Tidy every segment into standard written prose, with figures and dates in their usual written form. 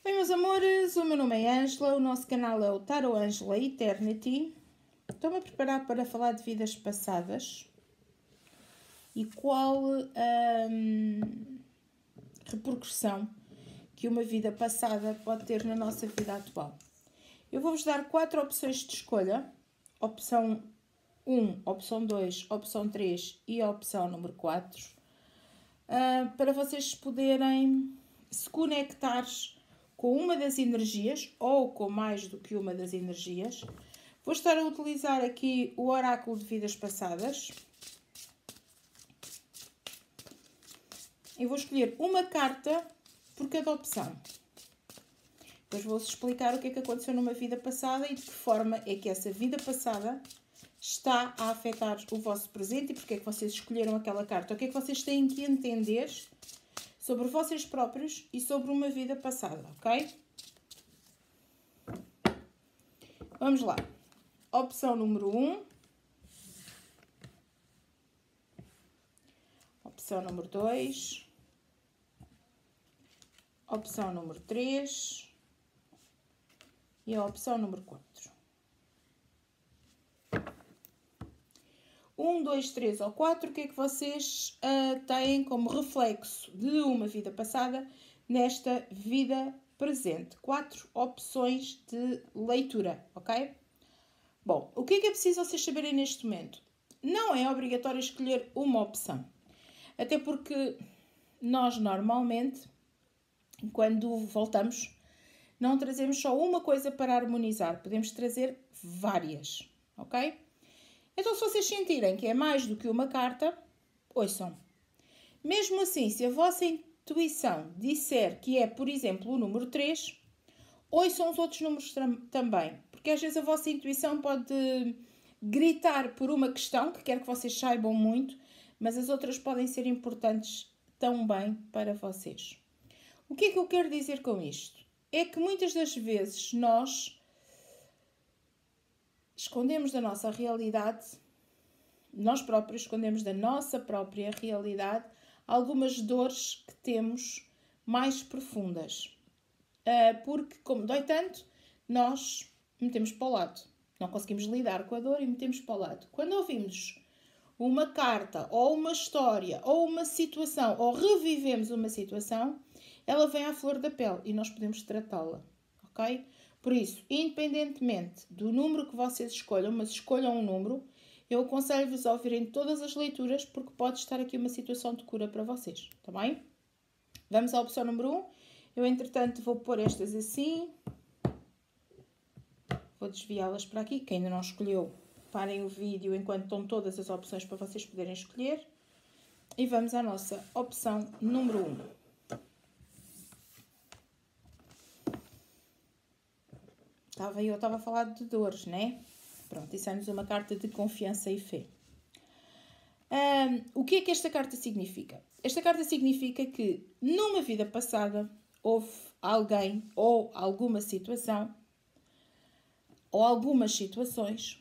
Bem, meus amores, o meu nome é Ângela, o nosso canal é o Tarot Ângela Eternity. Estou-me a preparar para falar de vidas passadas e qual repercussão que uma vida passada pode ter na nossa vida atual. Eu vou-vos dar 4 opções de escolha, opção 1, opção 2, opção 3 e a opção número 4, para vocês poderem se conectar com uma das energias ou com mais do que uma das energias. Vou estar a utilizar aqui o oráculo de vidas passadas. Eu vou escolher uma carta por cada opção. Depois vou-vos explicar o que é que aconteceu numa vida passada e de que forma é que essa vida passada está a afetar o vosso presente e porque é que vocês escolheram aquela carta. O que é que vocês têm que entender sobre vocês próprios e sobre uma vida passada, ok? Vamos lá. Opção número 1. Opção número 2. Opção número 3. E a opção número 4. 1, 2, 3 ou 4, o que é que vocês têm como reflexo de uma vida passada nesta vida presente? 4 opções de leitura, ok? Bom, o que é preciso vocês saberem neste momento? Não é obrigatório escolher uma opção. Até porque nós normalmente, quando voltamos, não trazemos só uma coisa para harmonizar. Podemos trazer várias, ok? Então, se vocês sentirem que é mais do que uma carta, ouçam. Mesmo assim, se a vossa intuição disser que é, por exemplo, o número 3, ouçam os outros números também. Porque às vezes a vossa intuição pode gritar por uma questão que quer que vocês saibam muito, mas as outras podem ser importantes também para vocês. O que é que eu quero dizer com isto? É que muitas das vezes nós escondemos da nossa realidade, nós próprios escondemos da nossa própria realidade algumas dores que temos mais profundas. Porque, como dói tanto, nós metemos para o lado. Não conseguimos lidar com a dor e metemos para o lado. Quando ouvimos uma carta, ou uma história, ou uma situação, ou revivemos uma situação, ela vem à flor da pele e nós podemos tratá-la, ok? Por isso, independentemente do número que vocês escolham, mas escolham um número, eu aconselho-vos a ouvirem todas as leituras, porque pode estar aqui uma situação de cura para vocês, está bem? Vamos à opção número 1. Eu, entretanto, vou pôr estas assim. Vou desviá-las para aqui. Quem ainda não escolheu, parem o vídeo enquanto estão todas as opções para vocês poderem escolher. E vamos à nossa opção número 1. Eu estava a falar de dores, né? Pronto, isso é-nos uma carta de confiança e fé. O que é que esta carta significa? Esta carta significa que numa vida passada houve alguém ou alguma situação ou algumas situações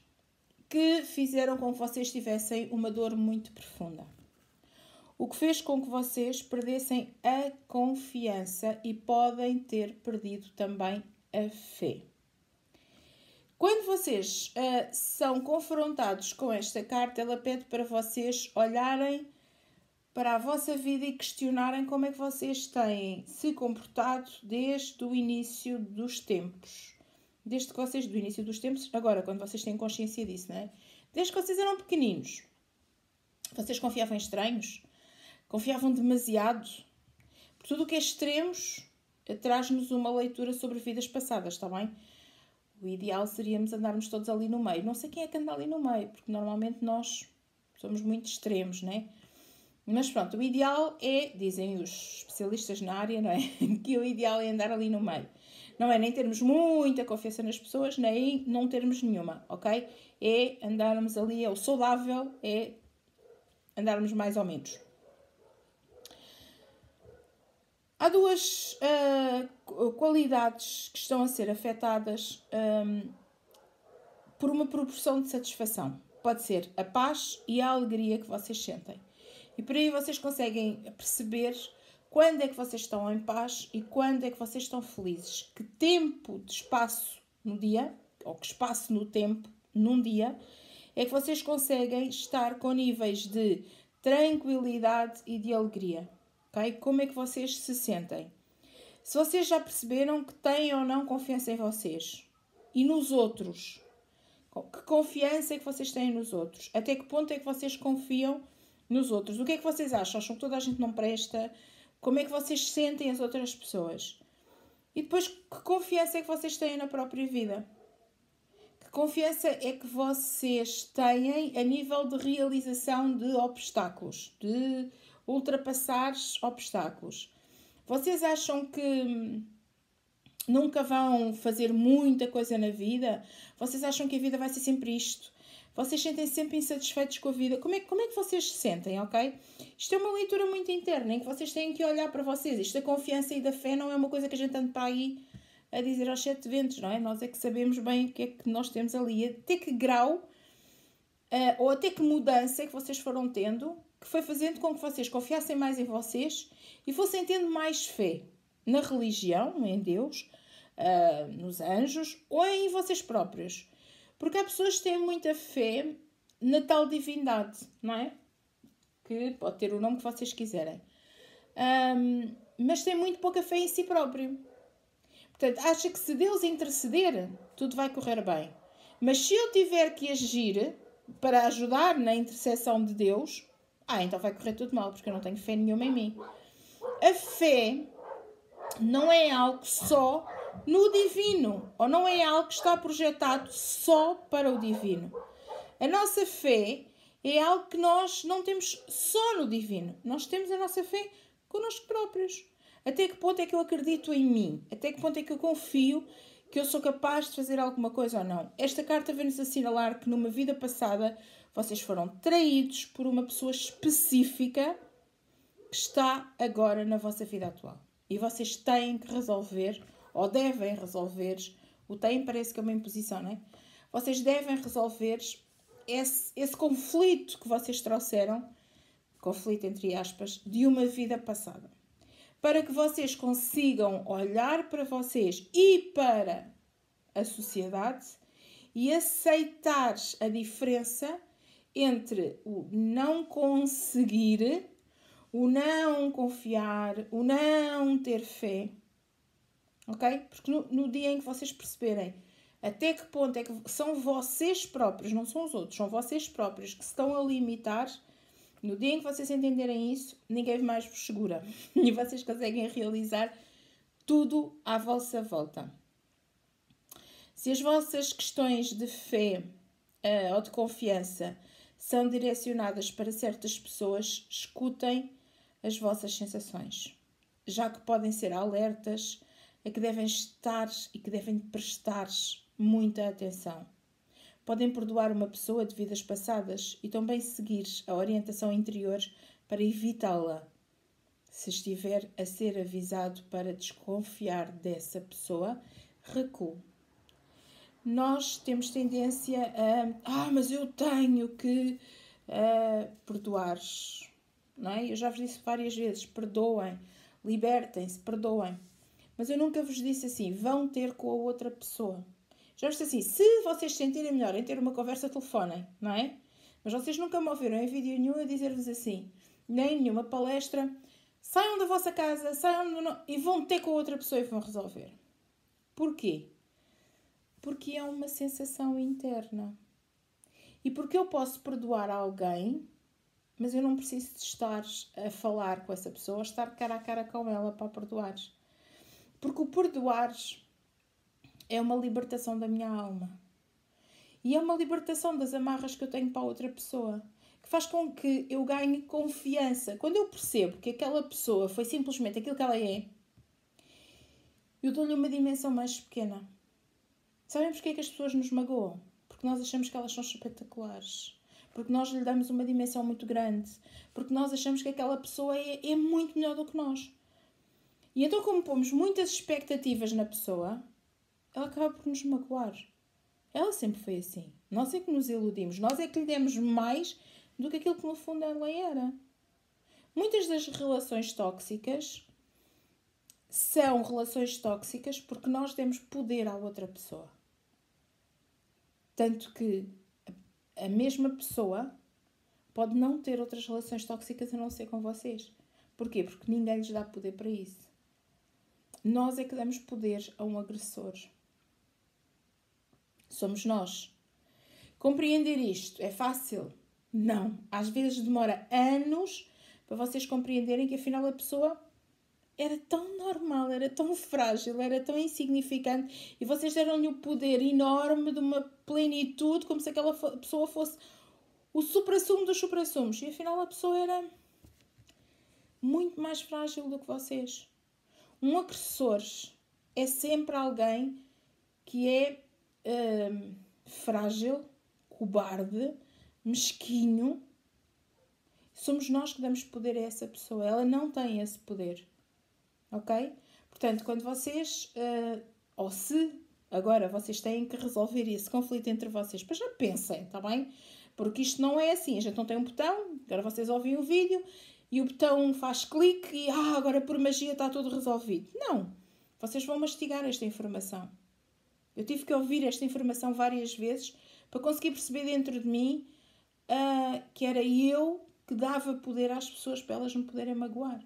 que fizeram com que vocês tivessem uma dor muito profunda. O que fez com que vocês perdessem a confiança e podem ter perdido também a fé. Quando vocês são confrontados com esta carta, ela pede para vocês olharem para a vossa vida e questionarem como é que vocês têm se comportado desde o início dos tempos. Desde que vocês, do início dos tempos, agora, quando vocês têm consciência disso, não é? Desde que vocês eram pequeninos. Vocês confiavam em estranhos? Confiavam demasiado? Por tudo o que é extremos, traz-nos uma leitura sobre vidas passadas, está bem? O ideal seríamos andarmos todos ali no meio. Não sei quem é que anda ali no meio, porque normalmente nós somos muito extremos, não é? Mas pronto, o ideal é, dizem os especialistas na área, não é? Que o ideal é andar ali no meio. Não é nem termos muita confiança nas pessoas, nem não termos nenhuma, ok? É andarmos ali, é o saudável, é andarmos mais ou menos. Há duas qualidades que estão a ser afetadas por uma proporção de satisfação. Pode ser a paz e a alegria que vocês sentem. E por aí vocês conseguem perceber quando é que vocês estão em paz e quando é que vocês estão felizes. Que tempo de espaço no dia, ou que espaço no tempo, num dia, é que vocês conseguem estar com níveis de tranquilidade e de alegria. Okay? Como é que vocês se sentem? Se vocês já perceberam que têm ou não confiança em vocês e nos outros, que confiança é que vocês têm nos outros? Até que ponto é que vocês confiam nos outros? O que é que vocês acham? Acham que toda a gente não presta? Como é que vocês sentem as outras pessoas? E depois, que confiança é que vocês têm na própria vida? Que confiança é que vocês têm a nível de realização de obstáculos, de ultrapassar obstáculos? Vocês acham que nunca vão fazer muita coisa na vida? Vocês acham que a vida vai ser sempre isto? Vocês sentem-se sempre insatisfeitos com a vida? Como é que vocês se sentem, ok? Isto é uma leitura muito interna, em que vocês têm que olhar para vocês. Isto da confiança e da fé não é uma coisa que a gente anda para aí a dizer aos sete ventos, não é? Nós é que sabemos bem o que é que nós temos ali. Até que grau, ou até que mudança é que vocês foram tendo, que foi fazendo com que vocês confiassem mais em vocês e fossem tendo mais fé na religião, em Deus, nos anjos ou em vocês próprios. Porque há pessoas que têm muita fé na tal divindade, não é? Que pode ter o nome que vocês quiserem. Mas tem muito pouca fé em si próprio. Portanto, acha que se Deus interceder, tudo vai correr bem. Mas se eu tiver que agir para ajudar na intercessão de Deus, então vai correr tudo mal, porque eu não tenho fé nenhuma em mim. A fé não é algo só no divino, ou não é algo que está projetado só para o divino. A nossa fé é algo que nós não temos só no divino. Nós temos a nossa fé connosco próprios. Até que ponto é que eu acredito em mim? Até que ponto é que eu confio que eu sou capaz de fazer alguma coisa ou não? Esta carta vem-nos assinalar que numa vida passada vocês foram traídos por uma pessoa específica que está agora na vossa vida atual. E vocês têm que resolver, ou devem resolver, o têm parece que é uma imposição, não é? Vocês devem resolver esse conflito que vocês trouxeram, conflito entre aspas, de uma vida passada. Para que vocês consigam olhar para vocês e para a sociedade e aceitar a diferença entre o não conseguir, o não confiar, o não ter fé, ok? Porque no dia em que vocês perceberem até que ponto é que são vocês próprios, não são os outros, são vocês próprios que se estão a limitar, no dia em que vocês entenderem isso, ninguém mais vos segura. E vocês conseguem realizar tudo à vossa volta. Se as vossas questões de fé ou de confiança são direcionadas para certas pessoas, escutem as vossas sensações, já que podem ser alertas a que devem estar e que devem prestar muita atenção. Podem perdoar uma pessoa de vidas passadas e também seguir a orientação interior para evitá-la. Se estiver a ser avisado para desconfiar dessa pessoa, recue. Nós temos tendência mas eu tenho que perdoar, não é? Eu já vos disse várias vezes, perdoem, libertem-se, perdoem. Mas eu nunca vos disse assim, vão ter com a outra pessoa. Já vos disse assim, se vocês se sentirem melhor em ter uma conversa, telefonem, não é? Mas vocês nunca me ouviram em vídeo nenhum a dizer-vos assim, nem nenhuma palestra, saiam da vossa casa, e vão ter com a outra pessoa e vão resolver. Porquê? Porque é uma sensação interna. E porque eu posso perdoar alguém, mas eu não preciso de estar a falar com essa pessoa, estar cara a cara com ela para perdoar. Porque o perdoar é uma libertação da minha alma. E é uma libertação das amarras que eu tenho para a outra pessoa. Que faz com que eu ganhe confiança. Quando eu percebo que aquela pessoa foi simplesmente aquilo que ela é, eu dou-lhe uma dimensão mais pequena. Sabem porquê é que as pessoas nos magoam? Porque nós achamos que elas são espetaculares. Porque nós lhe damos uma dimensão muito grande. Porque nós achamos que aquela pessoa é muito melhor do que nós. E então, como pomos muitas expectativas na pessoa, ela acaba por nos magoar. Ela sempre foi assim. Nós é que nos iludimos. Nós é que lhe demos mais do que aquilo que no fundo ela era. Muitas das relações tóxicas são relações tóxicas porque nós demos poder à outra pessoa. Tanto que a mesma pessoa pode não ter outras relações tóxicas a não ser com vocês. Porquê? Porque ninguém lhes dá poder para isso. Nós é que damos poder a um agressor. Somos nós. Compreender isto é fácil? Não. Às vezes demora anos para vocês compreenderem que afinal a pessoa era tão normal, era tão frágil, era tão insignificante e vocês deram-lhe o poder enorme de uma plenitude como se aquela pessoa fosse o supra-sumo dos supra-sumos. E afinal a pessoa era muito mais frágil do que vocês. Um agressor é sempre alguém que é frágil, cobarde, mesquinho. Somos nós que damos poder a essa pessoa. Ela não tem esse poder. Ok? Portanto, quando vocês, ou se agora vocês têm que resolver esse conflito entre vocês, mas já pensem, está bem? Porque isto não é assim. A gente não tem um botão, agora vocês ouvem o vídeo e o botão faz clique e agora por magia está tudo resolvido. Não. Vocês vão mastigar esta informação. Eu tive que ouvir esta informação várias vezes para conseguir perceber dentro de mim que era eu que dava poder às pessoas para elas me poderem magoar.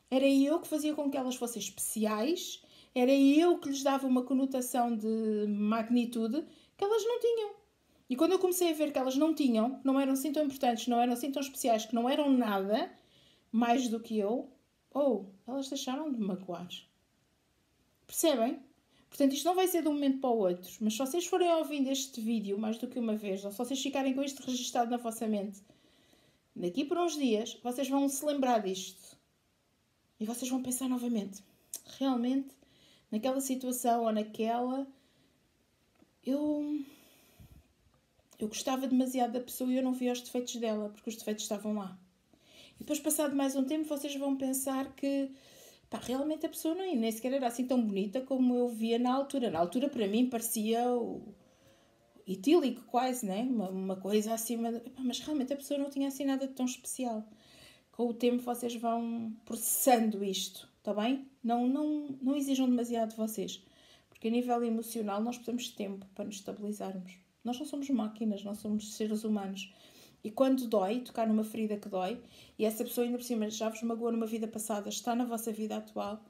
Era eu que fazia com que elas fossem especiais, era eu que lhes dava uma conotação de magnitude que elas não tinham. E quando eu comecei a ver que elas não tinham, que não eram assim tão importantes, não eram assim tão especiais, que não eram nada mais do que eu, elas deixaram de me magoar. Percebem? Portanto, isto não vai ser de um momento para o outro, mas se vocês forem ouvindo este vídeo mais do que uma vez, ou se vocês ficarem com isto registado na vossa mente, daqui por uns dias, vocês vão se lembrar disto. E vocês vão pensar novamente, realmente, naquela situação ou naquela, eu gostava demasiado da pessoa e eu não via os defeitos dela, porque os defeitos estavam lá. E depois, passado mais um tempo, vocês vão pensar que, realmente a pessoa nem sequer era assim tão bonita como eu via na altura. Na altura, para mim, parecia etílico quase, né? Uma coisa acima... Mas realmente a pessoa não tinha assim nada de tão especial. Com o tempo vocês vão processando isto, está bem? Não exijam demasiado de vocês. Porque a nível emocional nós precisamos de tempo para nos estabilizarmos. Nós não somos máquinas, nós somos seres humanos. E quando dói, tocar numa ferida que dói, e essa pessoa ainda por cima já vos magoou numa vida passada, está na vossa vida atual,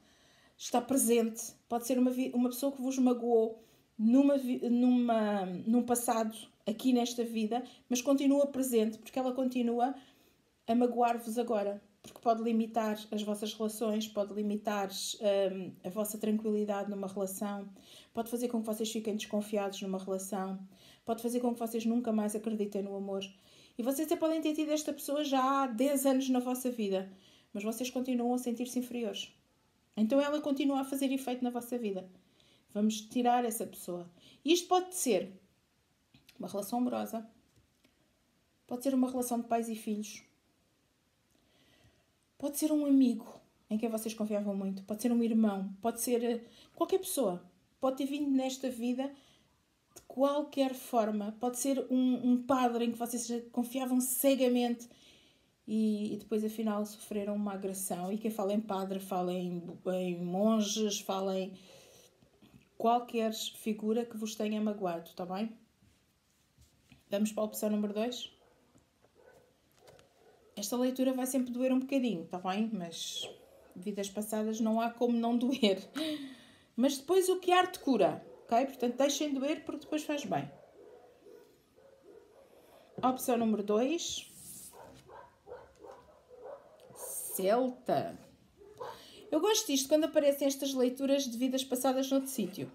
está presente, pode ser uma pessoa que vos magoou num passado, aqui nesta vida, mas continua presente, porque ela continua a magoar-vos agora, porque pode limitar as vossas relações, pode limitar a vossa tranquilidade numa relação, pode fazer com que vocês fiquem desconfiados numa relação, pode fazer com que vocês nunca mais acreditem no amor. E vocês até podem ter tido esta pessoa já há 10 anos na vossa vida, mas vocês continuam a sentir-se inferiores. Então ela continua a fazer efeito na vossa vida. Vamos tirar essa pessoa. E isto pode ser uma relação amorosa, pode ser uma relação de pais e filhos, pode ser um amigo em quem vocês confiavam muito, pode ser um irmão, pode ser qualquer pessoa. Pode ter vindo nesta vida de qualquer forma. Pode ser um padre em que vocês confiavam cegamente e depois afinal sofreram uma agressão. E quem fala em padre, fala em monges, fala em qualquer figura que vos tenha magoado, está bem? Vamos para a opção número 2. Esta leitura vai sempre doer um bocadinho, está bem? Mas vidas passadas não há como não doer. Mas depois o que arte cura, ok? Portanto, deixem doer porque depois faz bem. Opção número 2. Celta. Eu gosto disto quando aparecem estas leituras de vidas passadas noutro sítio.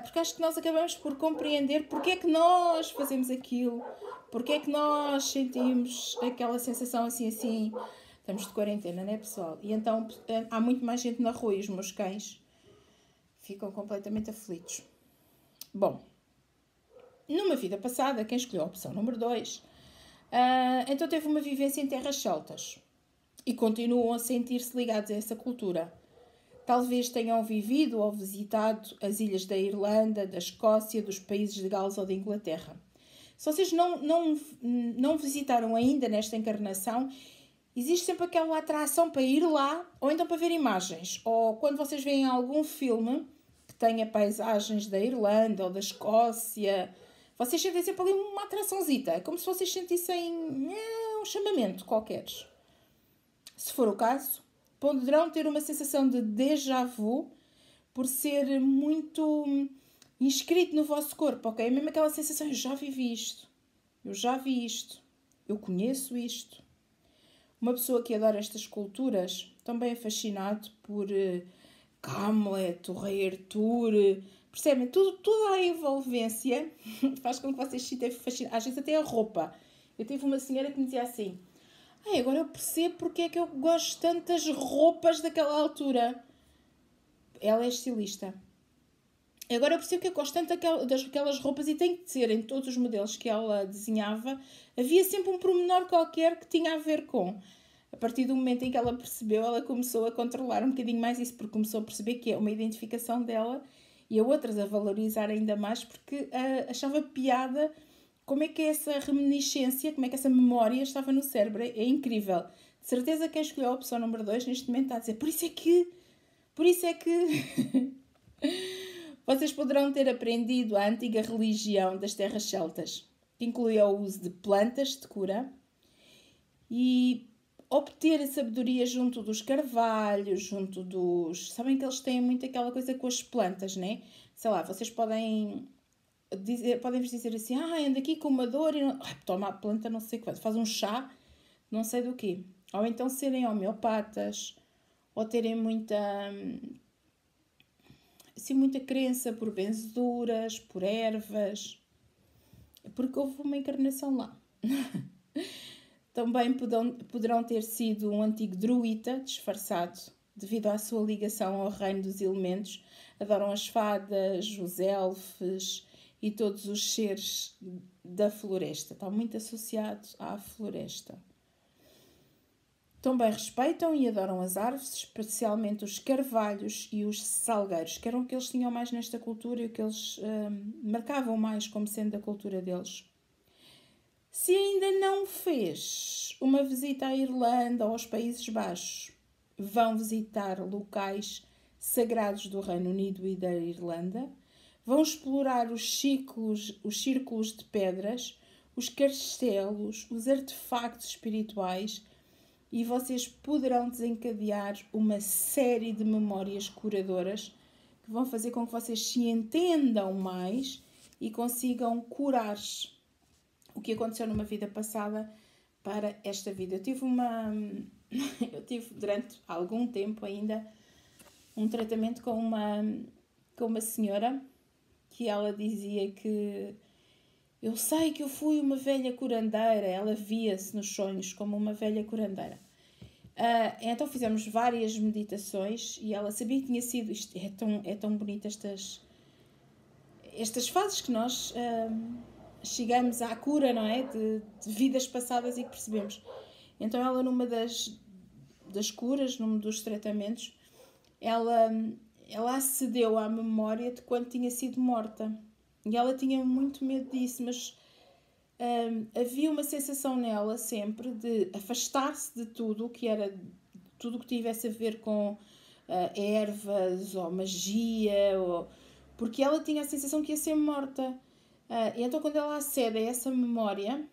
Porque acho que nós acabamos por compreender porque é que nós fazemos aquilo, porque é que nós sentimos aquela sensação assim. Estamos de quarentena, não é, pessoal? E então há muito mais gente na rua e os meus cães ficam completamente aflitos. Bom, numa vida passada, quem escolheu a opção número 2, então teve uma vivência em terras celtas e continuam a sentir-se ligados a essa cultura. Talvez tenham vivido ou visitado as ilhas da Irlanda, da Escócia, dos países de Gales ou da Inglaterra. Se vocês não visitaram ainda nesta encarnação, existe sempre aquela atração para ir lá, ou então para ver imagens. Ou quando vocês veem algum filme que tenha paisagens da Irlanda ou da Escócia, vocês sentem sempre ali uma atraçãozita. É como se vocês sentissem um chamamento qualquer. Se for o caso, poderão ter uma sensação de déjà vu por ser muito inscrito no vosso corpo, ok? É mesmo aquela sensação, eu já vivi isto, eu já vi isto, eu conheço isto. Uma pessoa que adora estas culturas também é fascinado por Hamlet, o Rei Arthur, percebem? Toda a envolvência faz com que vocês se sintam fascinados. Às vezes até a roupa. Eu tive uma senhora que me dizia assim, agora eu percebo porque é que eu gosto tanto das roupas daquela altura. Ela é estilista. Agora eu percebo que eu gosto tanto daquelas roupas e tem que ser em todos os modelos que ela desenhava. Havia sempre um pormenor qualquer que tinha a ver com. A partir do momento em que ela percebeu, ela começou a controlar um bocadinho mais isso, porque começou a perceber que é uma identificação dela e a outras a valorizar ainda mais, porque achava piada como é que essa reminiscência, como é que essa memória estava no cérebro. É incrível. De certeza quem escolheu a opção número 2 neste momento está a dizer, por isso é que vocês poderão ter aprendido a antiga religião das terras celtas, que incluía o uso de plantas de cura e obter a sabedoria junto dos carvalhos, junto dos... Sabem que eles têm muito aquela coisa com as plantas, né? Sei lá, vocês podem podem-vos dizer assim, anda aqui com uma dor e não... toma a planta não sei quanto, faz um chá, não sei do quê. Ou então serem homeopatas, ou terem muita crença por benzeduras, por ervas, porque houve uma encarnação lá. Também poderão ter sido um antigo druida disfarçado, devido à sua ligação ao reino dos elementos. Adoram as fadas, os elfos e todos os seres da floresta. Está muito associado à floresta. Também respeitam e adoram as árvores, especialmente os carvalhos e os salgueiros, que eram o que eles tinham mais nesta cultura e o que eles marcavam mais como sendo da cultura deles. Se ainda não fez uma visita à Irlanda ou aos Países Baixos, vão visitar locais sagrados do Reino Unido e da Irlanda, vão explorar os círculos de pedras, os castelos, os artefactos espirituais e vocês poderão desencadear uma série de memórias curadoras que vão fazer com que vocês se entendam mais e consigam curar o que aconteceu numa vida passada para esta vida. Eu tive durante algum tempo ainda um tratamento com uma senhora que ela dizia que eu sei que eu fui uma velha curandeira. Ela via-se nos sonhos como uma velha curandeira. Então fizemos várias meditações e ela sabia que tinha sido... Isto é tão bonito estas fases que nós chegamos à cura, não é? De vidas passadas e que percebemos. Então ela, numa das curas, num dos tratamentos, ela acedeu à memória de quando tinha sido morta. E ela tinha muito medo disso, mas havia uma sensação nela sempre de afastar-se de tudo o que era, tudo o que tivesse a ver com ervas ou magia, porque ela tinha a sensação que ia ser morta. E então quando ela acede a essa memória,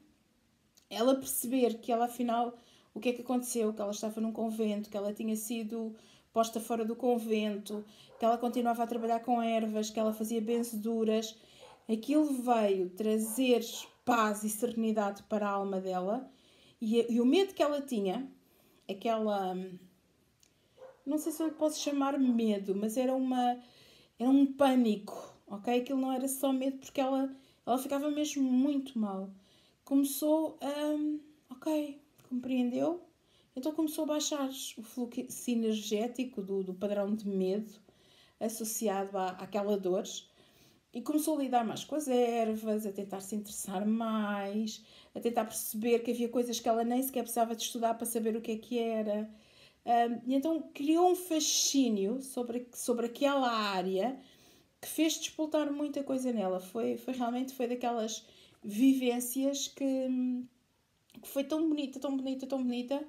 ela perceber que ela afinal, o que é que aconteceu, que ela estava num convento, que ela tinha sido posta fora do convento, que ela continuava a trabalhar com ervas, que ela fazia benzeduras, aquilo veio trazer paz e serenidade para a alma dela e o medo que ela tinha, aquela... Não sei se eu lhe posso chamar medo, mas era um pânico, ok? Aquilo não era só medo porque ela ficava mesmo muito mal. Começou ok, compreendeu? Então começou a baixar o fluxo energético do padrão de medo associado àquela dor e começou a lidar mais com as ervas, a tentar se interessar mais, a tentar perceber que havia coisas que ela nem sequer precisava de estudar para saber o que é que era. E então criou um fascínio sobre aquela área que fez despoltar muita coisa nela. Foi daquelas vivências que foi tão bonita, tão bonita, tão bonita.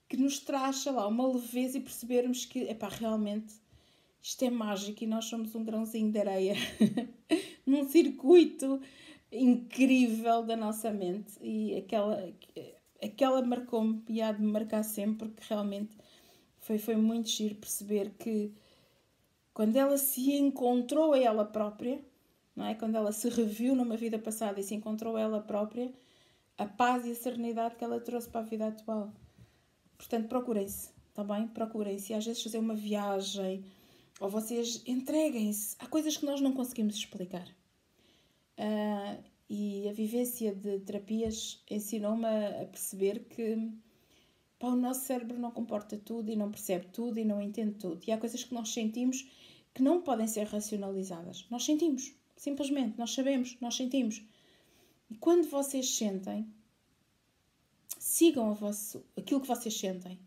que nos traz, sei lá, uma leveza e percebermos que, realmente isto é mágico e nós somos um grãozinho de areia num circuito incrível da nossa mente. E aquela marcou-me e há de me marcar sempre, porque realmente foi muito giro perceber que quando ela se encontrou a ela própria, não é? Quando ela se reviu numa vida passada e se encontrou a ela própria, a paz e a serenidade que ela trouxe para a vida atual. Portanto, procurem-se, está bem? Procurem-se. E às vezes fazer uma viagem, ou vocês entreguem-se. Há coisas que nós não conseguimos explicar. E a vivência de terapias ensinou-me a perceber que o nosso cérebro não comporta tudo e não percebe tudo e não entende tudo. E há coisas que nós sentimos que não podem ser racionalizadas. Nós sentimos, simplesmente. Nós sabemos, nós sentimos. E quando vocês sentem, sigam aquilo que vocês sentem.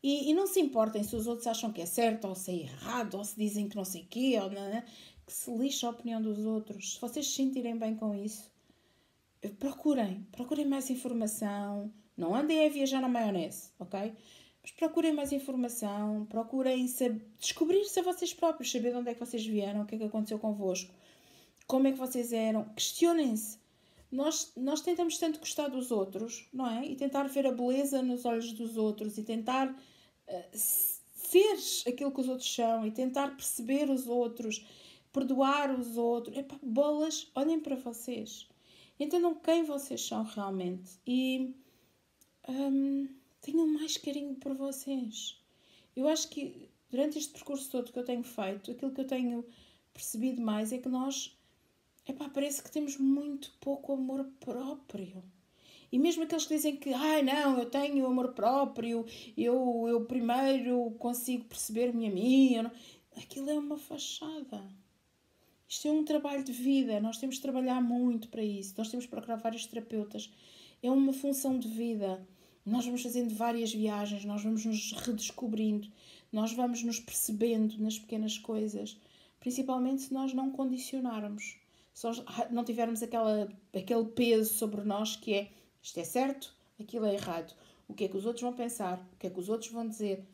E não se importem se os outros acham que é certo ou se é errado, ou se dizem que não sei o quê, ou não, que se lixa a opinião dos outros. Se vocês se sentirem bem com isso, procurem mais informação. Não andem a viajar na maionese, ok? Mas procurem mais informação, procurem descobrir-se a vocês próprios, saber de onde é que vocês vieram, o que é que aconteceu convosco, como é que vocês eram. Questionem-se. Nós tentamos tanto gostar dos outros, não é? E tentar ver a beleza nos olhos dos outros e tentar ser aquilo que os outros são e tentar perceber os outros, perdoar os outros. Bolas, olhem para vocês. Entendam quem vocês são realmente e tenham mais carinho por vocês. Eu acho que durante este percurso todo que eu tenho feito, aquilo que eu tenho percebido mais é que nós parece que temos muito pouco amor próprio. E mesmo aqueles que dizem que não, eu tenho amor próprio, eu primeiro consigo perceber-me a mim, aquilo é uma fachada. Isto é um trabalho de vida, nós temos de trabalhar muito para isso, nós temos de procurar vários terapeutas. É uma função de vida. Nós vamos fazendo várias viagens, nós vamos nos redescobrindo, nós vamos nos percebendo nas pequenas coisas, principalmente se nós não condicionarmos. Se nós não tivermos aquele peso sobre nós que é isto é certo, aquilo é errado. O que é que os outros vão pensar? O que é que os outros vão dizer?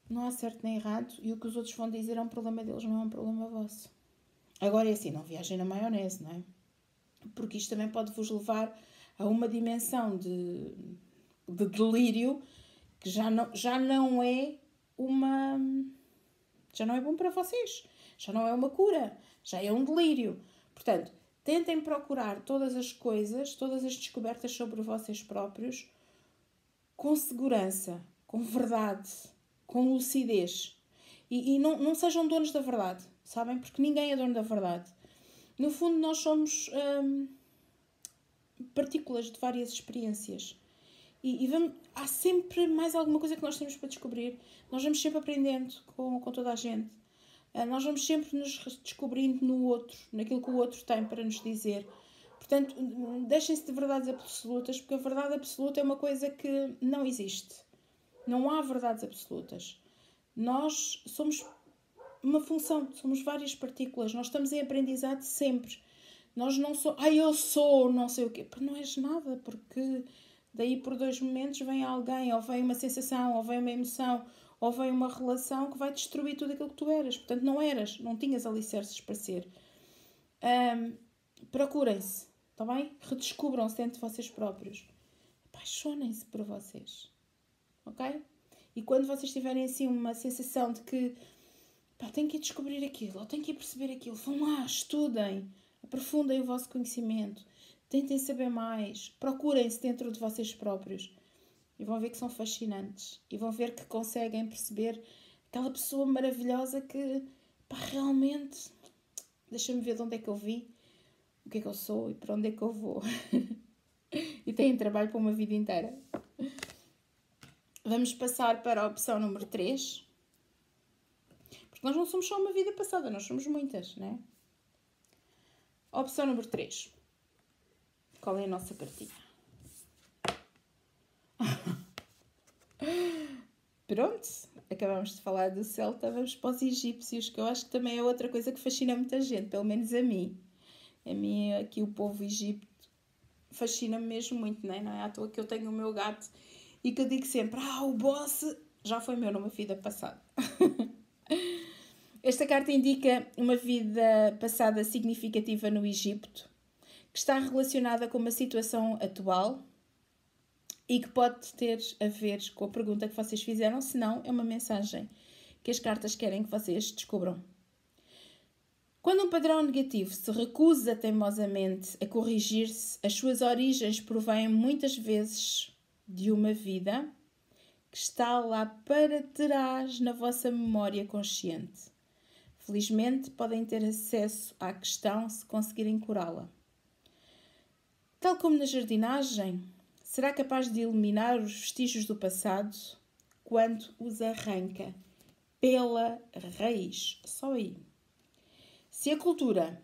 Não há certo nem errado e o que os outros vão dizer é um problema deles, não é um problema vosso. Agora é assim, não viajem na maionese, não é? Porque isto também pode vos levar a uma dimensão de delírio que já não é bom para vocês. Já não é uma cura, já é um delírio. Portanto, tentem procurar todas as coisas, todas as descobertas sobre vocês próprios com segurança, com verdade, com lucidez. E não sejam donos da verdade, sabem? Porque ninguém é dono da verdade. No fundo, nós somos partículas de várias experiências. E há sempre mais alguma coisa que nós temos para descobrir. Nós vamos sempre aprendendo com toda a gente. Nós vamos sempre nos descobrindo no outro, naquilo que o outro tem para nos dizer. Portanto, deixem-se de verdades absolutas, porque a verdade absoluta é uma coisa que não existe. Não há verdades absolutas. Nós somos uma função, somos várias partículas. Nós estamos em aprendizado sempre. Nós não somos, eu sou, não sei o quê. Não és nada, porque daí por 2 momentos vem alguém, ou vem uma sensação, ou vem uma emoção, ou vem uma relação que vai destruir tudo aquilo que tu eras. Portanto, não tinhas alicerces para ser. Procurem-se, está bem? Redescubram-se dentro de vocês próprios. Apaixonem-se por vocês. Ok? E quando vocês tiverem assim uma sensação de que tenho que ir descobrir aquilo, ou tenho que ir perceber aquilo, vão lá, estudem, aprofundem o vosso conhecimento, tentem saber mais, procurem-se dentro de vocês próprios. E vão ver que são fascinantes. E vão ver que conseguem perceber aquela pessoa maravilhosa que, realmente, deixa-me ver de onde é que eu vi, o que é que eu sou e para onde é que eu vou. E têm trabalho para uma vida inteira. Vamos passar para a opção número 3. Porque nós não somos só uma vida passada, nós somos muitas, não é? Opção número 3. Qual é a nossa cartinha? Pronto, acabamos de falar do celta, vamos para os egípcios, que eu acho que também é outra coisa que fascina muita gente, pelo menos a mim. A mim, aqui o povo egípcio, fascina-me mesmo muito, não é à toa que eu tenho o meu gato e que eu digo sempre, o boss já foi meu numa vida passada. Esta carta indica uma vida passada significativa no Egito, que está relacionada com uma situação atual e que pode ter a ver com a pergunta que vocês fizeram, se não, é uma mensagem que as cartas querem que vocês descubram. Quando um padrão negativo se recusa teimosamente a corrigir-se, as suas origens provêm muitas vezes de uma vida que está lá para trás na vossa memória consciente. Felizmente, podem ter acesso à questão se conseguirem curá-la. Tal como na jardinagem, será capaz de eliminar os vestígios do passado quando os arranca pela raiz. Só aí. Se a cultura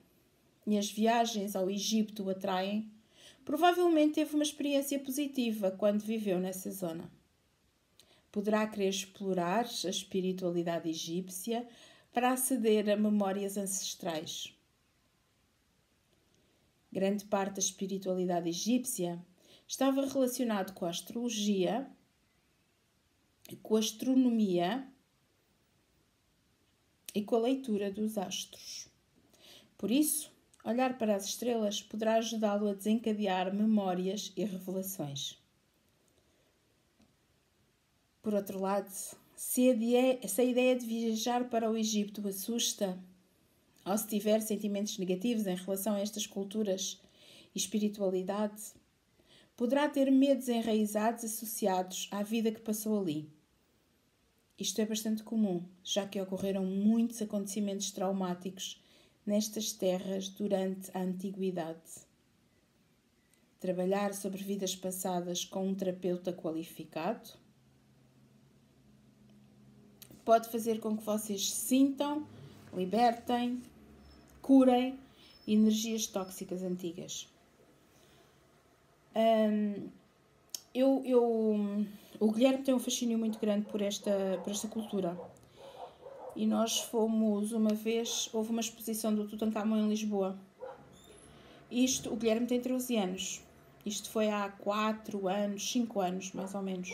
e as viagens ao Egito o atraem, provavelmente teve uma experiência positiva quando viveu nessa zona. Poderá querer explorar a espiritualidade egípcia para aceder a memórias ancestrais. Grande parte da espiritualidade egípcia estava relacionado com a astrologia, com a astronomia e com a leitura dos astros. Por isso, olhar para as estrelas poderá ajudá-lo a desencadear memórias e revelações. Por outro lado, se a ideia de viajar para o Egito o assusta, ou se tiver sentimentos negativos em relação a estas culturas e espiritualidade, poderá ter medos enraizados associados à vida que passou ali. Isto é bastante comum, já que ocorreram muitos acontecimentos traumáticos nestas terras durante a antiguidade. Trabalhar sobre vidas passadas com um terapeuta qualificado pode fazer com que vocês sintam, libertem, curem energias tóxicas antigas. O Guilherme tem um fascínio muito grande por esta cultura. E nós fomos uma vez, houve uma exposição do Tutankhamon em Lisboa. O Guilherme tem 13 anos. Isto foi há 4 anos, 5 anos, mais ou menos.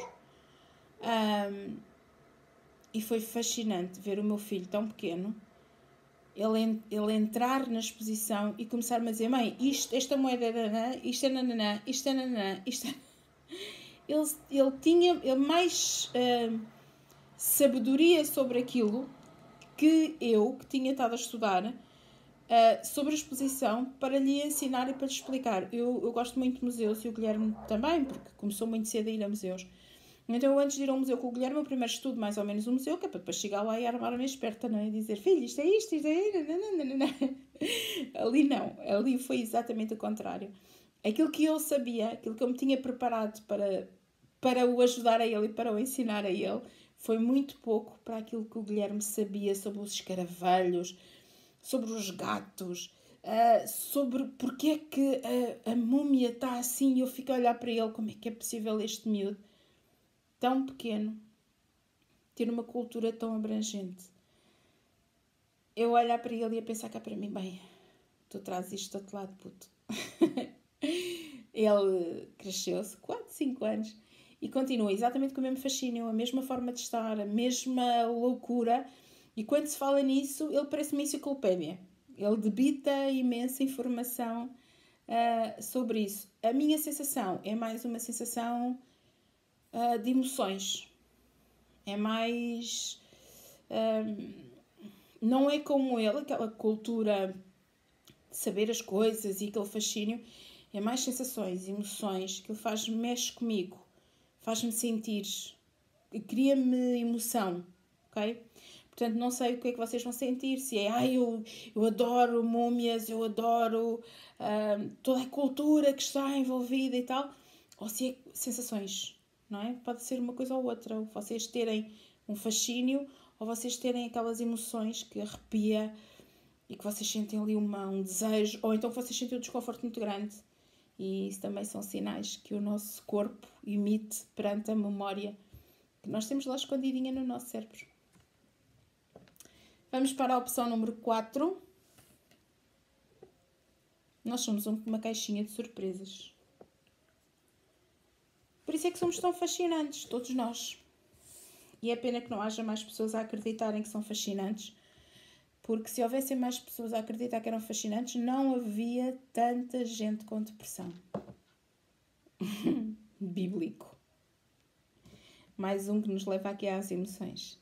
E foi fascinante ver o meu filho tão pequeno, ele entrar na exposição e começar-me a dizer, mãe, esta moeda é nanã, isto é nanã, isto é nanã, isto é... Ele tinha mais sabedoria sobre aquilo que eu, que tinha estado a estudar sobre a exposição, para lhe ensinar e para lhe explicar. Eu gosto muito de museus e o Guilherme também, porque começou muito cedo a ir a museus. Então, antes de ir ao museu com o Guilherme, eu primeiro estudo mais ou menos o museu, que é para depois chegar lá e armar a minha esperta, não é? E dizer, filho, isto é isto, isto é isto. Ali não, ali foi exatamente o contrário. Aquilo que eu sabia, aquilo que eu me tinha preparado para o ajudar a ele e para o ensinar a ele, foi muito pouco para aquilo que o Guilherme sabia sobre os escaravelhos, sobre os gatos, sobre porque é que a múmia está assim, e eu fico a olhar para ele, como é que é possível este miúdo tão pequeno ter uma cultura tão abrangente. Eu olhar para ele e a pensar cá para mim, bem, tu trazes isto do outro lado, puto. Ele cresceu-se 4, 5 anos e continua exatamente com o mesmo fascínio, a mesma forma de estar, a mesma loucura. E quando se fala nisso, ele parece uma enciclopédia. Ele debita imensa informação sobre isso. A minha sensação é mais uma sensação de emoções. É mais... não é como ele, aquela cultura de saber as coisas e aquele fascínio. É mais sensações, emoções, que ele mexe comigo. Faz-me sentir. Cria-me emoção. Ok? Portanto, não sei o que é que vocês vão sentir. Se é, eu adoro múmias, eu adoro toda a cultura que está envolvida e tal. Ou se é sensações, não é? Pode ser uma coisa ou outra. Ou vocês terem um fascínio, ou vocês terem aquelas emoções que arrepia e que vocês sentem ali um desejo, ou então que vocês sentem um desconforto muito grande. E isso também são sinais que o nosso corpo emite perante a memória que nós temos lá escondidinha no nosso cérebro. Vamos para a opção número 4. Nós somos uma caixinha de surpresas. isso é que somos tão fascinantes, todos nós. E é pena que não haja mais pessoas a acreditarem que são fascinantes, porque se houvessem mais pessoas a acreditar que eram fascinantes, não havia tanta gente com depressão. Bíblico. Mais um que nos leva aqui às emoções.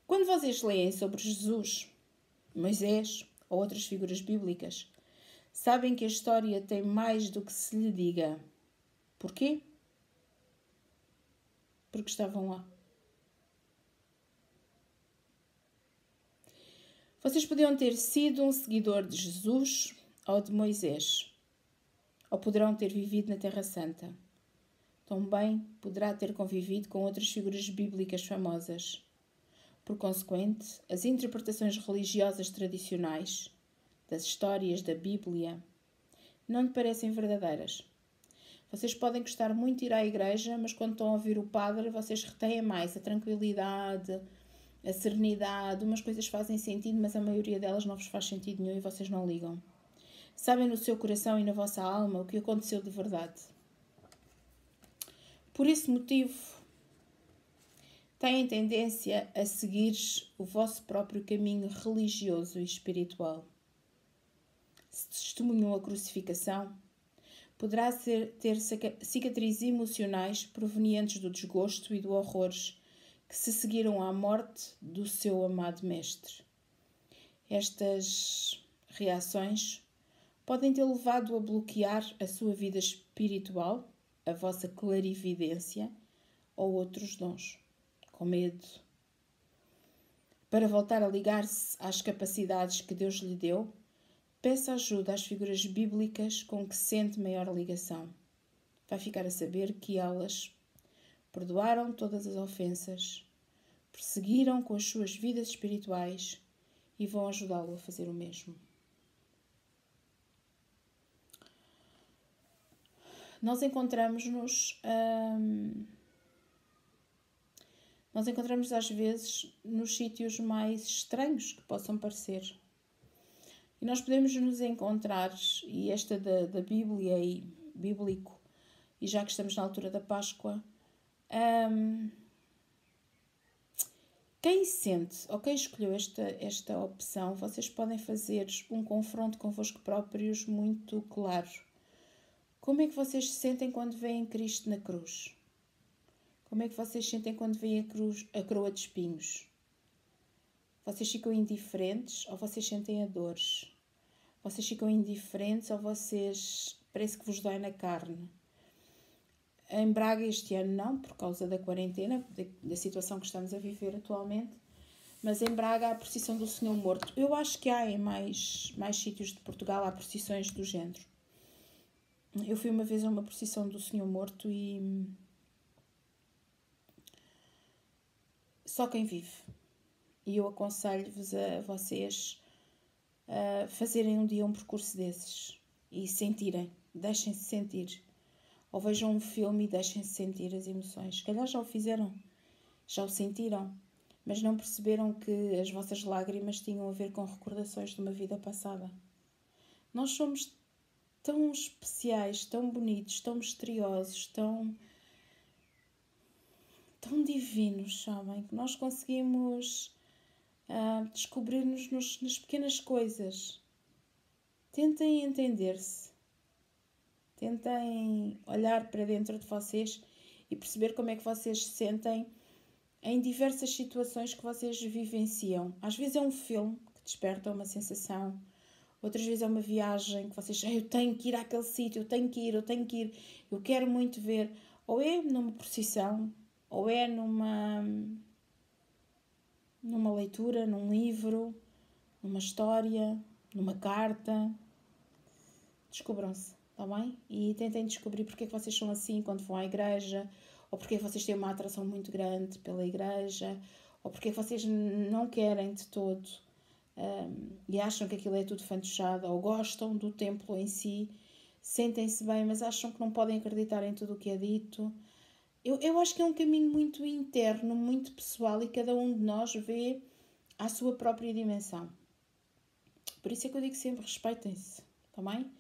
Quando vocês leem sobre Jesus, Moisés ou outras figuras bíblicas, sabem que a história tem mais do que se lhe diga. Porquê? Porque estavam lá. Vocês podiam ter sido um seguidor de Jesus ou de Moisés, ou poderão ter vivido na Terra Santa. Também poderá ter convivido com outras figuras bíblicas famosas. Por consequente, as interpretações religiosas tradicionais das histórias da Bíblia não lhe parecem verdadeiras. Vocês podem gostar muito de ir à igreja, mas quando estão a ouvir o padre, vocês retêm mais a tranquilidade, a serenidade. Umas coisas fazem sentido, mas a maioria delas não vos faz sentido nenhum e vocês não ligam. Sabem no seu coração e na vossa alma o que aconteceu de verdade. Por esse motivo, têm tendência a seguir o vosso próprio caminho religioso e espiritual. Se testemunham a crucificação, poderá ter cicatrizes emocionais provenientes do desgosto e do horror que se seguiram à morte do seu amado mestre. Estas reações podem ter levado a bloquear a sua vida espiritual, a vossa clarividência ou outros dons, com medo. Para voltar a ligar-se às capacidades que Deus lhe deu, peça ajuda às figuras bíblicas com que sente maior ligação. Vai ficar a saber que elas perdoaram todas as ofensas, prosseguiram com as suas vidas espirituais e vão ajudá-lo a fazer o mesmo. Nós encontramos-nos às vezes nos sítios mais estranhos que possam parecer. E nós podemos nos encontrar, e esta da Bíblia e bíblico, e já que estamos na altura da Páscoa, quem sente ou quem escolheu esta opção, vocês podem fazer um confronto convosco próprios muito claro. Como é que vocês se sentem quando veem Cristo na cruz? Como é que vocês se sentem quando veem a coroa de espinhos? Vocês ficam indiferentes ou vocês sentem a dores? Vocês ficam indiferentes ou vocês parece que vos dói na carne? Em Braga este ano não, por causa da quarentena, da situação que estamos a viver atualmente, mas em Braga há a procissão do Senhor Morto. Eu acho que há em mais sítios de Portugal, há procissões do género. Eu fui uma vez a uma procissão do Senhor Morto e só quem vive. E eu aconselho-vos a vocês a fazerem um dia um percurso desses e sentirem, deixem-se sentir. Ou vejam um filme e deixem-se sentir as emoções. Se calhar já o fizeram, já o sentiram, mas não perceberam que as vossas lágrimas tinham a ver com recordações de uma vida passada. Nós somos tão especiais, tão bonitos, tão misteriosos, tão divinos, sabem? Que nós conseguimos descobrir-nos nas pequenas coisas. Tentem entender-se. Tentem olhar para dentro de vocês e perceber como é que vocês se sentem em diversas situações que vocês vivenciam. Às vezes é um filme que desperta uma sensação, outras vezes é uma viagem que vocês eu tenho que ir àquele sítio, eu tenho que ir, eu quero muito ver. Ou é numa procissão, ou é numa leitura, num livro, numa história, numa carta. Descubram-se, está bem? E tentem descobrir porque é que vocês são assim quando vão à igreja, ou porque é que vocês têm uma atração muito grande pela igreja, ou porque é que vocês não querem de todo e acham que aquilo é tudo fantochado, ou gostam do templo em si, sentem-se bem, mas acham que não podem acreditar em tudo o que é dito. Eu acho que é um caminho muito interno, muito pessoal, e cada um de nós vê à sua própria dimensão. Por isso é que eu digo sempre, respeitem-se, está bem?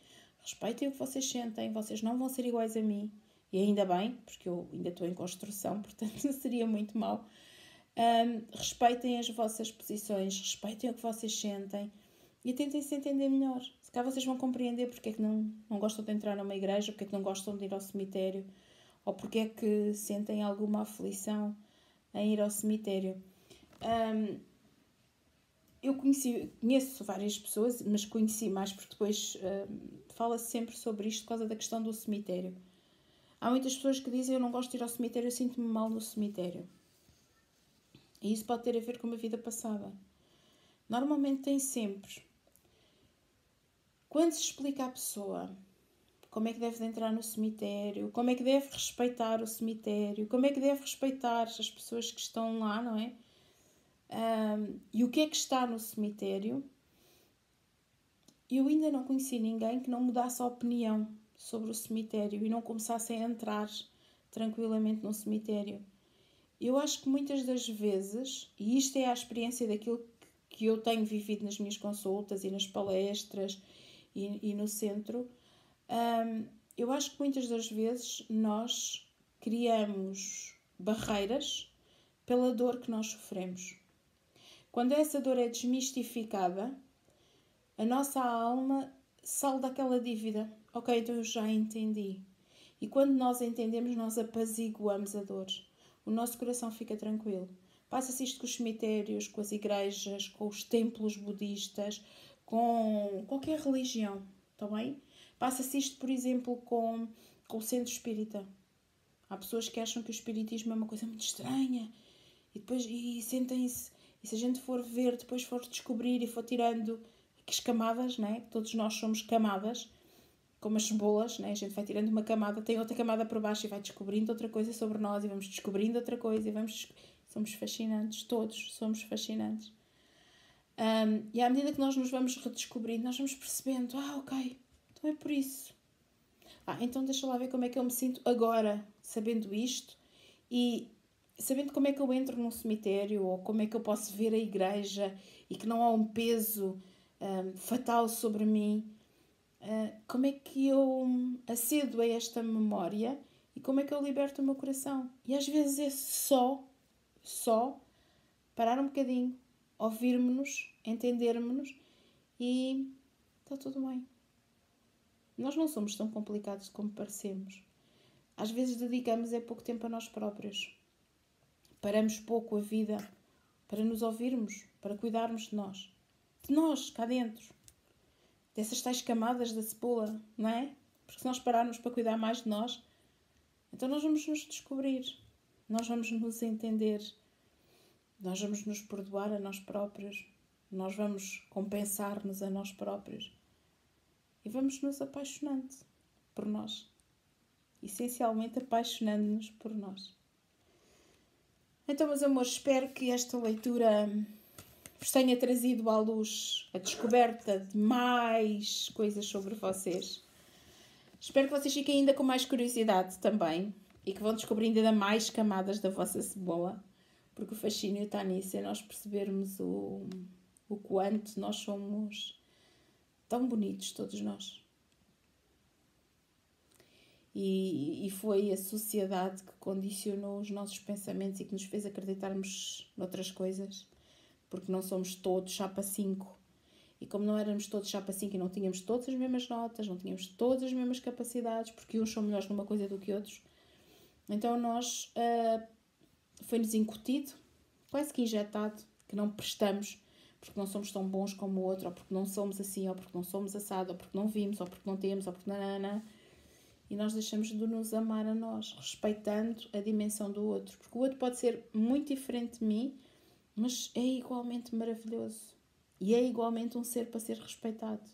respeitem o que vocês sentem, vocês não vão ser iguais a mim. E ainda bem, porque eu ainda estou em construção, portanto seria muito mau. Respeitem as vossas posições, respeitem o que vocês sentem e tentem se entender melhor. Se calhar vocês vão compreender porque é que não gostam de entrar numa igreja, porque é que não gostam de ir ao cemitério, ou porque é que sentem alguma aflição em ir ao cemitério. Eu conheço várias pessoas, mas conheci mais porque depois fala-se sempre sobre isto por causa da questão do cemitério. Há muitas pessoas que dizem: eu não gosto de ir ao cemitério, eu sinto-me mal no cemitério. E isso pode ter a ver com uma vida passada. Normalmente tem sempre. Quando se explica à pessoa como é que deve entrar no cemitério, como é que deve respeitar o cemitério, como é que deve respeitar as pessoas que estão lá, não é? E o que é que está no cemitério, eu ainda não conheci ninguém que não mudasse a opinião sobre o cemitério e não começasse a entrar tranquilamente no cemitério. Eu acho que muitas das vezes, e isto é a experiência daquilo que eu tenho vivido nas minhas consultas e nas palestras e no centro, eu acho que muitas das vezes nós criamos barreiras pela dor que nós sofremos. Quando essa dor é desmistificada, a nossa alma sai daquela dívida. Ok, então eu já entendi. E quando nós entendemos, nós apaziguamos a dor. O nosso coração fica tranquilo. Passa-se isto com os cemitérios, com as igrejas, com os templos budistas, com qualquer religião, está bem? Passa-se isto, por exemplo, com o centro espírita. Há pessoas que acham que o espiritismo é uma coisa muito estranha e sentem-se, e se a gente for ver, depois for descobrir e for tirando as camadas, né? Todos nós somos camadas, como as cebolas, né? A gente vai tirando uma camada, tem outra camada por baixo e vai descobrindo outra coisa sobre nós e vamos descobrindo outra coisa e somos fascinantes, todos somos fascinantes. E à medida que nós nos vamos redescobrindo, nós vamos percebendo, ok, então é por isso. Então deixa lá ver como é que eu me sinto agora, sabendo isto e sabendo como é que eu entro num cemitério ou como é que eu posso ver a igreja e que não há um peso fatal sobre mim. Como é que eu acedo a esta memória e como é que eu liberto o meu coração. E às vezes é só parar um bocadinho, ouvirmos-nos, entendermos-nos e está tudo bem. Nós não somos tão complicados como parecemos. Às vezes dedicamos pouco tempo a nós próprios. Paramos pouco a vida para nos ouvirmos, para cuidarmos de nós. De nós, cá dentro. Dessas tais camadas da cebola, não é? Porque se nós pararmos para cuidar mais de nós, então nós vamos nos descobrir. Nós vamos nos entender. Nós vamos nos perdoar a nós próprios. Nós vamos compensar-nos a nós próprios. E vamos nos apaixonando por nós. Essencialmente apaixonando-nos por nós. Então, meus amores, espero que esta leitura vos tenha trazido à luz a descoberta de mais coisas sobre vocês. Espero que vocês fiquem ainda com mais curiosidade também e que vão descobrindo ainda mais camadas da vossa cebola, porque o fascínio está nisso, é nós percebermos o quanto nós somos tão bonitos, todos nós. E foi a sociedade que condicionou os nossos pensamentos e que nos fez acreditarmos noutras coisas, porque não somos todos chapa 5. E como não éramos todos chapa 5 e não tínhamos todas as mesmas notas, não tínhamos todas as mesmas capacidades, porque uns são melhores numa coisa do que outros, então nós foi-nos incutido, quase que injetado, que não prestamos, porque não somos tão bons como o outro, ou porque não somos assim, ou porque não somos assado, ou porque não vimos, ou porque não temos, ou porque nanana. E nós deixamos de nos amar a nós, respeitando a dimensão do outro. Porque o outro pode ser muito diferente de mim, mas é igualmente maravilhoso. E é igualmente um ser para ser respeitado.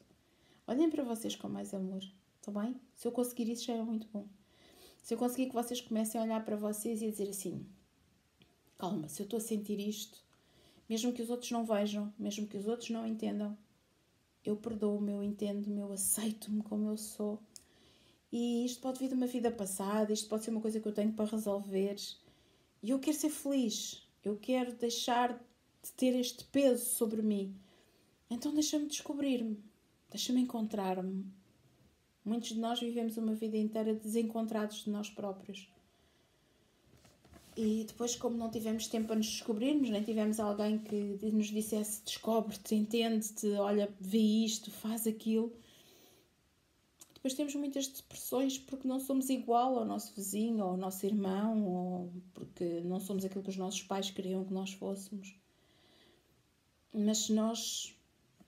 Olhem para vocês com mais amor, está bem? Se eu conseguir isso já é muito bom. Se eu conseguir que vocês comecem a olhar para vocês e a dizer assim, calma, se eu estou a sentir isto, mesmo que os outros não vejam, mesmo que os outros não entendam, eu perdoo-me, eu entendo-me, eu aceito-me como eu sou. E isto pode vir de uma vida passada, isto pode ser uma coisa que eu tenho para resolver. E eu quero ser feliz. Eu quero deixar de ter este peso sobre mim. Então deixa-me descobrir-me. Deixa-me encontrar-me. Muitos de nós vivemos uma vida inteira desencontrados de nós próprios. E depois, como não tivemos tempo para nos descobrirmos, nem tivemos alguém que nos dissesse: descobre-te, entende-te, olha, vê isto, faz aquilo. Depois temos muitas depressões porque não somos igual ao nosso vizinho, ou ao nosso irmão, ou porque não somos aquilo que os nossos pais queriam que nós fôssemos. Mas se nós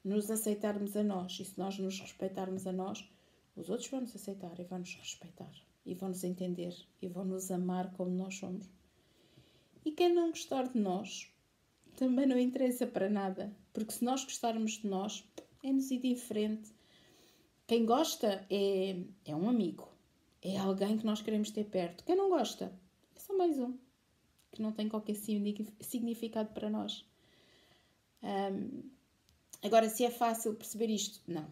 nos aceitarmos a nós e se nós nos respeitarmos a nós, os outros vão nos aceitar e vão nos respeitar e vão nos entender e vão nos amar como nós somos. E quem não gostar de nós também não interessa para nada, porque se nós gostarmos de nós, é-nos indiferente. Quem gosta é um amigo, é alguém que nós queremos ter perto. Quem não gosta é só mais um, que não tem qualquer significado para nós. Agora, se é fácil perceber isto, não.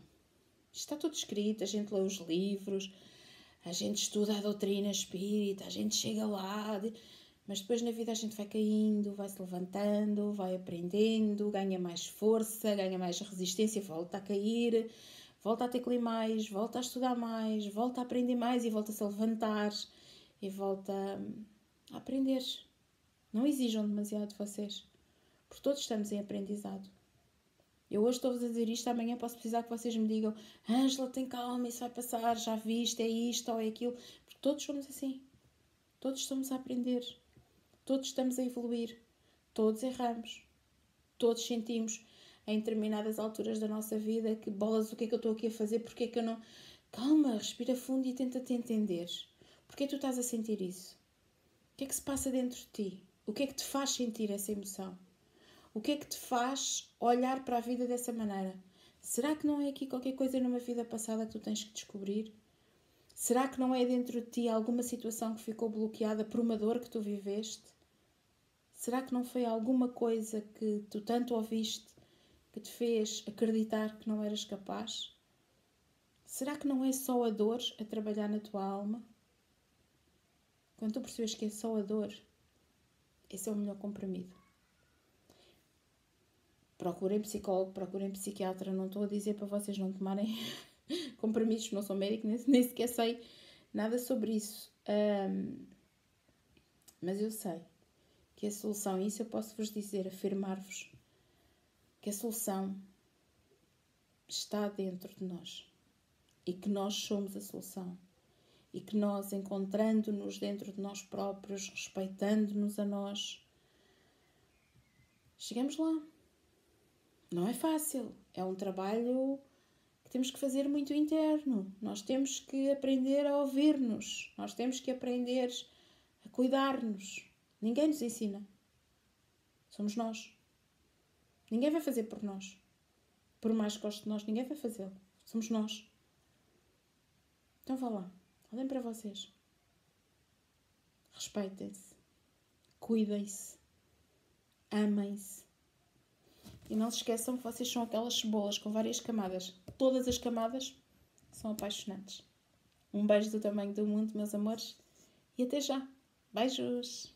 Isto está tudo escrito, a gente lê os livros, a gente estuda a doutrina espírita, a gente chega lá, mas depois na vida a gente vai caindo, vai se levantando, vai aprendendo, ganha mais força, ganha mais resistência, volta a cair, volta a ter que ler mais, volta a estudar mais, volta a aprender mais e volta-se a levantar e volta a aprender. Não exijam demasiado de vocês, porque todos estamos em aprendizado. Eu hoje estou-vos a dizer isto, amanhã posso precisar que vocês me digam: Ângela, tem calma, isso vai passar, já viste, é isto ou é aquilo. Porque todos somos assim. Todos estamos a aprender. Todos estamos a evoluir. Todos erramos. Todos sentimos em determinadas alturas da nossa vida que bolas, o que é que eu estou aqui a fazer? Porque é que eu não... Calma, respira fundo e tenta-te entender. Porquê tu estás a sentir isso? O que é que se passa dentro de ti? O que é que te faz sentir essa emoção? O que é que te faz olhar para a vida dessa maneira? Será que não é aqui qualquer coisa numa vida passada que tu tens que descobrir? Será que não é dentro de ti alguma situação que ficou bloqueada por uma dor que tu viveste? Será que não foi alguma coisa que tu tanto ouviste que te fez acreditar que não eras capaz? Será que não é só a dor a trabalhar na tua alma? Quando tu percebes que é só a dor, esse é o melhor comprimido. Procurem psicólogo, procurem psiquiatra. Não estou a dizer para vocês não tomarem comprimidos, não sou médico, nem sequer sei nada sobre isso. Mas eu sei que a solução, isso eu posso vos dizer, afirmar-vos, que a solução está dentro de nós. E que nós somos a solução. E que nós, encontrando-nos dentro de nós próprios, respeitando-nos a nós, chegamos lá. Não é fácil, é um trabalho que temos que fazer muito interno. Nós temos que aprender a ouvir-nos, nós temos que aprender a cuidar-nos. Ninguém nos ensina, somos nós. Ninguém vai fazer por nós. Por mais que goste de nós, ninguém vai fazê-lo. Somos nós. Então vá lá, olhem para vocês. Respeitem-se, cuidem-se, amem-se. E não se esqueçam que vocês são aquelas cebolas com várias camadas. Todas as camadas são apaixonantes. Um beijo do tamanho do mundo, meus amores. E até já. Beijos!